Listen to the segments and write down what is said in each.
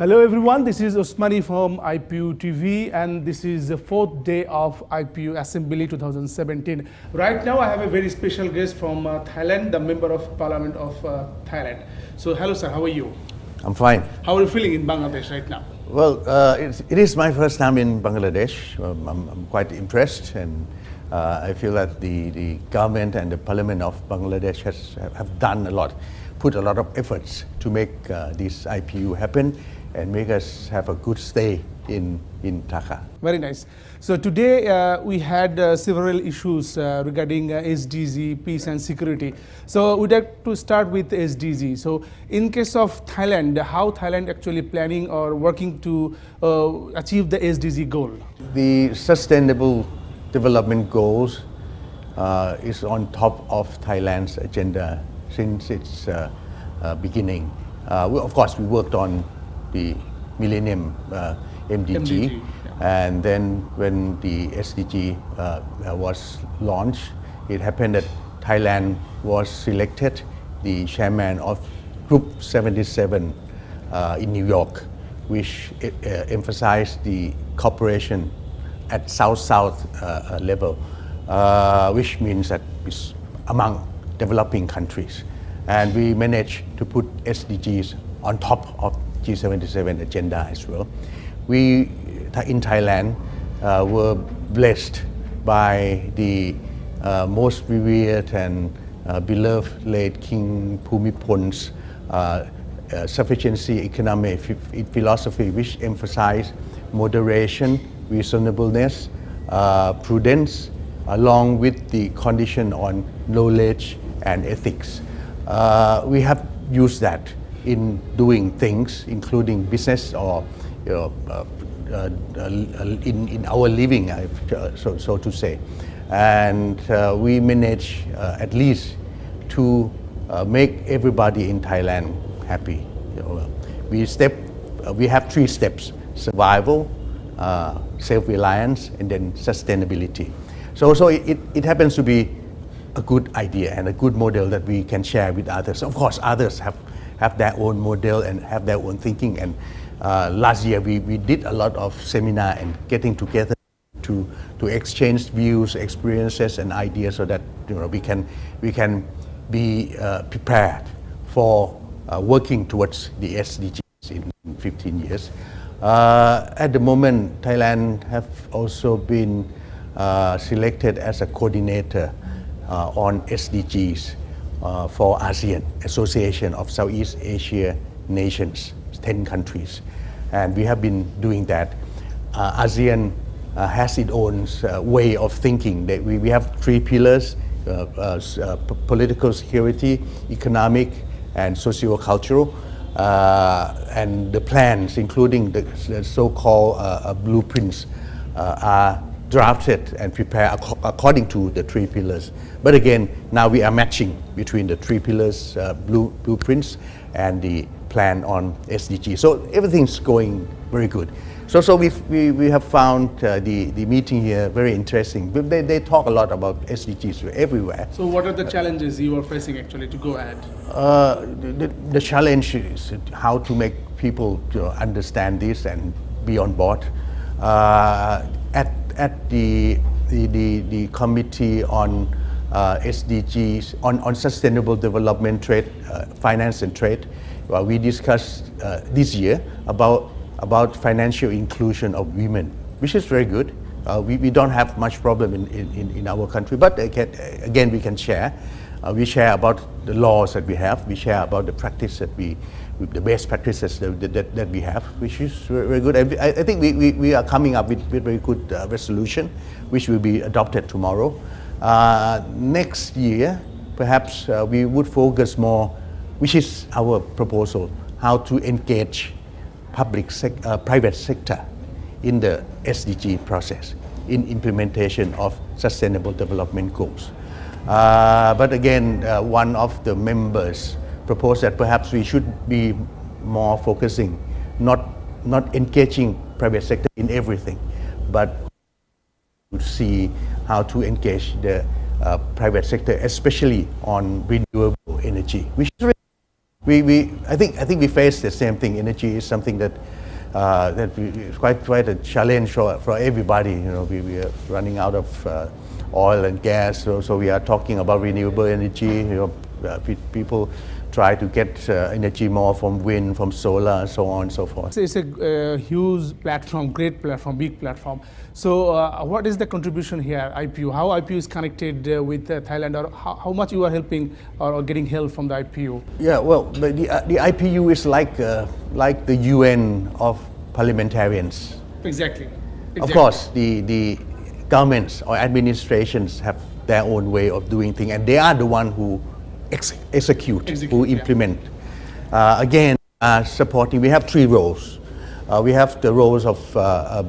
Hello everyone, this is Osmani from IPU TV and this is the fourth day of IPU Assembly 2017. Right now I have a very special guest from Thailand, the Member of Parliament of Thailand. So hello sir, how are you? I'm fine. How are you feeling in Bangladesh right now? Well, it is my first time in Bangladesh. I'm quite impressed, and I feel that the government and the Parliament of Bangladesh have done a lot, put a lot of efforts to make this IPU happen and make us have a good stay in Dhaka. Very nice. So today we had several issues regarding SDG, peace and security. So we'd like to start with SDG. So in case of Thailand, how Thailand actually planning or working to achieve the SDG goal? The Sustainable Development Goals is on top of Thailand's agenda since its beginning. Of course, we worked on the Millennium MDG, and then when the SDG was launched, it happened that Thailand was selected the chairman of Group 77 in New York, which emphasized the cooperation at South-South level, which means that it's among developing countries. And we managed to put SDGs on top of G77 agenda as well. We in Thailand were blessed by the most revered and beloved late King Bhumibol's sufficiency economic philosophy, which emphasized moderation, reasonableness, prudence, along with the condition on knowledge and ethics. We have used that in doing things, including business or in our living, so to say. And we manage at least to make everybody in Thailand happy. We have 3 steps: survival, self-reliance, and then sustainability. So it happens to be a good idea and a good model that we can share with others. Of course, others have their own model and have their own thinking. And last year we did a lot of seminar and getting together to exchange views, experiences, and ideas so that we can be prepared for working towards the SDGs in 15 years. At the moment, Thailand have also been selected as a coordinator on SDGs for ASEAN, Association of Southeast Asia Nations, 10 countries. And we have been doing that. ASEAN has its own way of thinking. We have 3 pillars: political security, economic, and socio-cultural. And the plans, including the so-called blueprints, are drafted and prepared according to the 3 pillars. But again, now we are matching between the 3 pillars, blueprints, and the plan on SDG. So everything's going very good. So we have found the meeting here very interesting. They talk a lot about SDGs everywhere. So what are the challenges you are facing actually to go ahead? The challenge is how to make people understand this and be on board. At the committee on SDGs, on sustainable development, trade, finance and trade, we discussed this year about financial inclusion of women, which is very good. We don't have much problem in our country, but again we can share. We share about the laws that we have. We share about the practice the best practices that we have, which is very good. I think we are coming up with very good resolution, which will be adopted tomorrow. Next year, perhaps we would focus more, which is our proposal, how to engage private sector in the SDG process, in implementation of Sustainable Development Goals. But again, one of the members proposed that perhaps we should be more focusing, not engaging private sector in everything, but to see how to engage the private sector, especially on renewable energy, which is I think we face the same thing. Energy is something that is quite a challenge for everybody. You know, we are running out of oil and gas, so we are talking about renewable energy. You know, people try to get energy more from wind, from solar, and so on and so forth. It's a huge platform, great platform, big platform. So what is the contribution here, IPU? How IPU is connected with Thailand, or how much you are helping or getting help from the IPU? Yeah, well, the IPU is like the UN of parliamentarians. Exactly. Of course, the governments or administrations have their own way of doing things, and they are the one who execute, who implement. Again, supporting, we have three roles. We have the roles of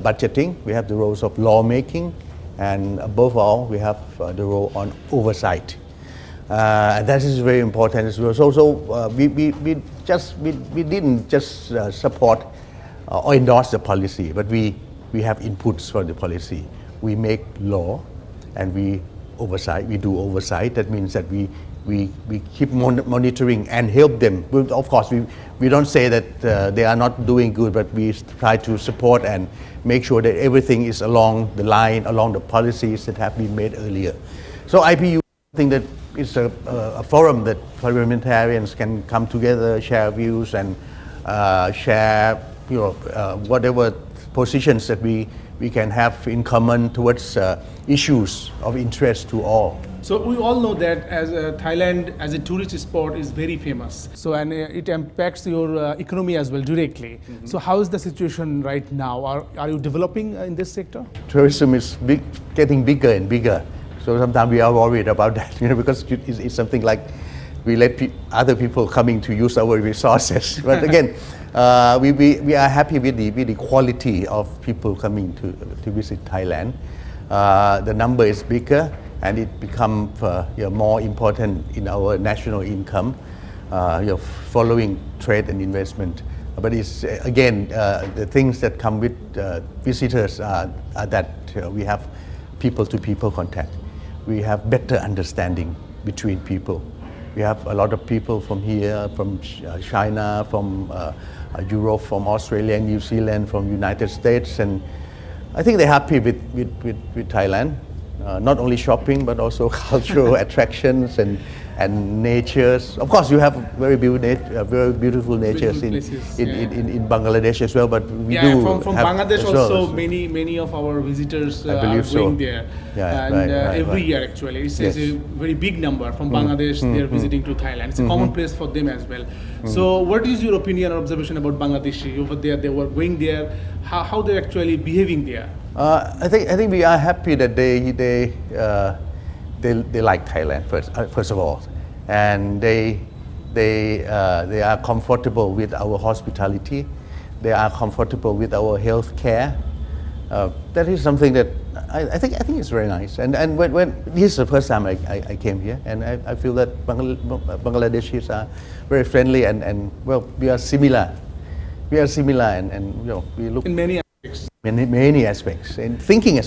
budgeting, we have the roles of lawmaking, and above all, we have the role on oversight. And that is very important as well. So we didn't just support or endorse the policy, but we have inputs for the policy. We make law and we do oversight. That means that we keep monitoring and help them. Of course, we don't say that they are not doing good, but we try to support and make sure that everything is along the line, along the policies that have been made earlier. So IPU, I think that it's a forum that parliamentarians can come together, share views, and share whatever positions that we can have in common towards issues of interest to all. So we all know that as Thailand as a tourist spot is very famous. So and it impacts your economy as well directly. Mm-hmm. So how is the situation right now? Are you developing in this sector? Tourism is getting bigger and bigger. So sometimes we are worried about that, because it's something like we let other people coming to use our resources. But again, we are happy with the quality of people coming to visit Thailand. The number is bigger, and it becomes more important in our national income, following trade and investment. But it's again the things that come with visitors are that we have people-to-people contact. We have better understanding between people. We have a lot of people from here, from China, from Europe, from Australia, New Zealand, from United States, and I think they're happy with Thailand. Not only shopping, but also cultural attractions and natures. Of course, you have very beautiful natures in Bangladesh as well. But we do from Bangladesh also many of our visitors are going there, every year actually. It's a very big number from Bangladesh. They are visiting to Thailand. It's a common place for them as well. So, what is your opinion or observation about Bangladeshi over there? They were going there. How they're actually behaving there? I think we are happy that they like Thailand first of all, and they are comfortable with our hospitality. They are comfortable with our health care. That is something that I think it's very nice. And when this is the first time I came here, and I feel that Bangladeshis are very friendly and well, we are similar. We are similar, and we look in many aspects. Many aspects, and thinking as